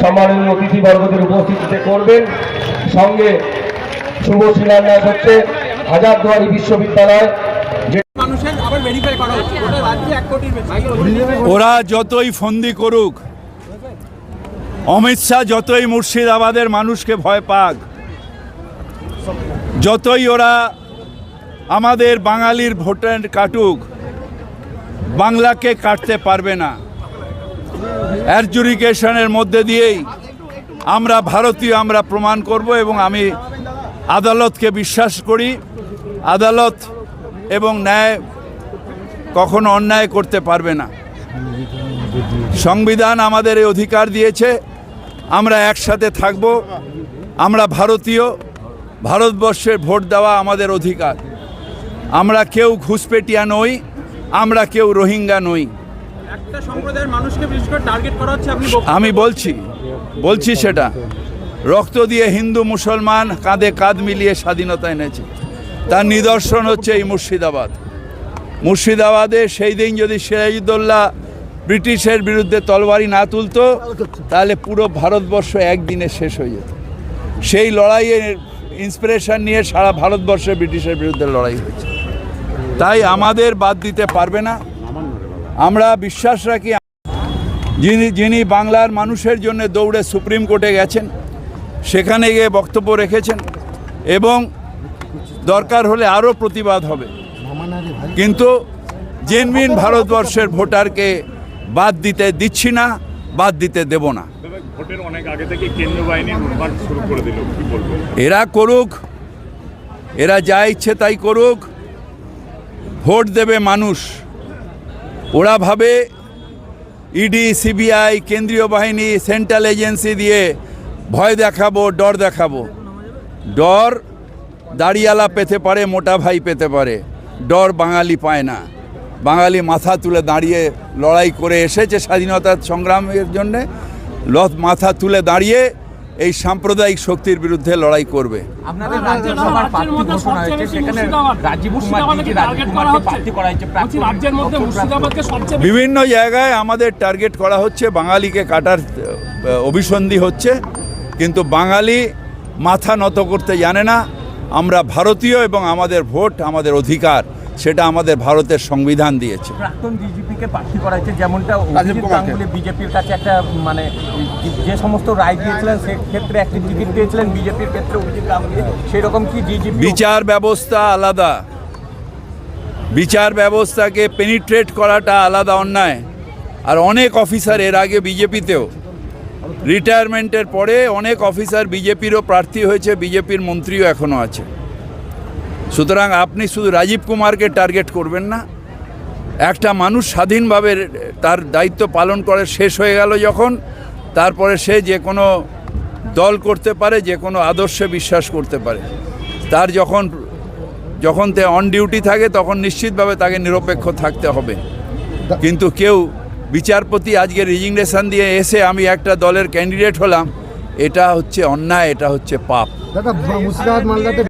সম্মানীয় অতিথিবর্গদের উপস্থিতিতে করবেন। সঙ্গে শুভ শিলান্যাস হচ্ছে হাজারদুয়ারি বিশ্ববিদ্যালয়। ওরা যতই ফন্দি করুক, অমিত শাহ যতই মুর্শিদাবাদের মানুষকে ভয় পাক, যতই ওরা আমাদের বাঙালির ভোটার কাটুক, বাংলাকে কাটতে পারবে না। অ্যাডজুডিকেশনের মধ্যে দিয়েই আমরা ভারতীয় আমরা প্রমাণ করব এবং আমি আদালতকে বিশ্বাস করি। আদালত এবং ন্যায় কখনো অন্যায় করতে পারবে না। সংবিধান আমাদের এই অধিকার দিয়েছে, আমরা একসাথে থাকব। আমরা ভারতীয়, ভারতবর্ষের ভোট দেওয়া আমাদের অধিকার। আমরা কেউ ঘুষপেটিয়া নই, আমরা কেউ রোহিঙ্গা নই। একটা সম্প্রদায়ের মানুষকে বিশেষ করে টার্গেট করা হচ্ছে, আমি বলছি সেটা রক্ত দিয়ে হিন্দু মুসলমান কাঁধে কাঁধ মিলিয়ে স্বাধীনতা এনেছে। তার নিদর্শন হচ্ছে এই মুর্শিদাবাদে সেই দিন যদি সিরাজউদ্দৌলা ব্রিটিশের বিরুদ্ধে তলবারি না তুলতো, তাহলে পুরো ভারতবর্ষ একদিনে শেষ হয়ে যেত। সেই লড়াইয়ের ইন্সপিরেশন নিয়ে সারা ভারতবর্ষে ব্রিটিশের বিরুদ্ধে লড়াই হয়েছে। তাই আমাদের বাদ দিতে পারবে না। আমরা বিশ্বাস রাখি যিনি বাংলার মানুষের জন্য দৌড়ে সুপ্রিম কোর্টে গেছেন, সেখানে গিয়ে বক্তব্য রেখেছেন এবং দরকার হলে আরও প্রতিবাদ হবে, কিন্তু জেনুইন ভারতবর্ষের ভোটারকে বাদ দিতে দিচ্ছি না, বাদ দিতে দেব না। ভোটের অনেক আগে থেকে কেন্দ্রীয় বাহিনী লুটপাট শুরু করে দিল, কি বলবো? এরা করুক, এরা যা ইচ্ছে তাই করুক। ভোট দেবে মানুষ। ওরা ভাবে ইডি, সিবিআই, কেন্দ্রীয় বাহিনী, সেন্ট্রাল এজেন্সি দিয়ে ভয় দেখাবো, ডর দেখাবো। ডর দাড়িয়ালা পেতে পারে, মোটা ভাই পেতে পারে, ডর বাঙালি পায় না। বাঙালি মাথা তুলে দাঁড়িয়ে লড়াই করে এসেছে স্বাধীনতার সংগ্রামের জন্যে। মাথা তুলে দাঁড়িয়ে এই সাম্প্রদায়িক শক্তির বিরুদ্ধে লড়াই করবে। বিভিন্ন জায়গায় আমাদের টার্গেট করা হচ্ছে, বাঙালিকে কাটার অভিসন্ধি হচ্ছে, কিন্তু বাঙালি মাথা নত করতে জানে না। আমরা ভারতীয় এবং আমাদের ভোট আমাদের অধিকার, সেটা আমাদের ভারতের সংবিধান দিয়েছে। প্রাক্তন ডিজিপিকে প্রার্থী করা হয়েছে, যেমনটা বিজেপির কাছে একটা মানে যে সমস্ত রায় দিয়েছিলেন সেক্ষেত্রে একটি টিকিট দিয়েছিলেন, বিজেপির ক্ষেত্রে অভিজিৎ গাঙ্গুলি, সেই রকম কি ডিজিপি? বিচার ব্যবস্থা আলাদা, বিচার ব্যবস্থাকে পেনিট্রেট করাটা আলাদা অন্যায়। আর অনেক অফিসার এর আগে বিজেপিতেও রিটায়ারমেন্টের পরে অনেক অফিসার বিজেপিরও প্রার্থী হয়েছে, বিজেপির মন্ত্রীও এখনও আছে। সুতরাং আপনি শুধু রাজীব কুমারকে টার্গেট করবেন না। একটা মানুষ স্বাধীনভাবে তার দায়িত্ব পালন করে শেষ হয়ে গেল যখন, তারপরে সে যে কোনো দল করতে পারে, যে কোনো আদর্শে বিশ্বাস করতে পারে। তার যখন তে অন ডিউটি থাকে তখন নিশ্চিতভাবে তাকে নিরপেক্ষ থাকতে হবে। কিন্তু কেউ বিচারপতি আজকে রেজিগনেশন দিয়ে এসে আমি একটা দলের ক্যান্ডিডেট হলাম, এটা হচ্ছে অন্যায়, এটা হচ্ছে পাপ। দাদা, মুর্শিদাবাদ মালদাতে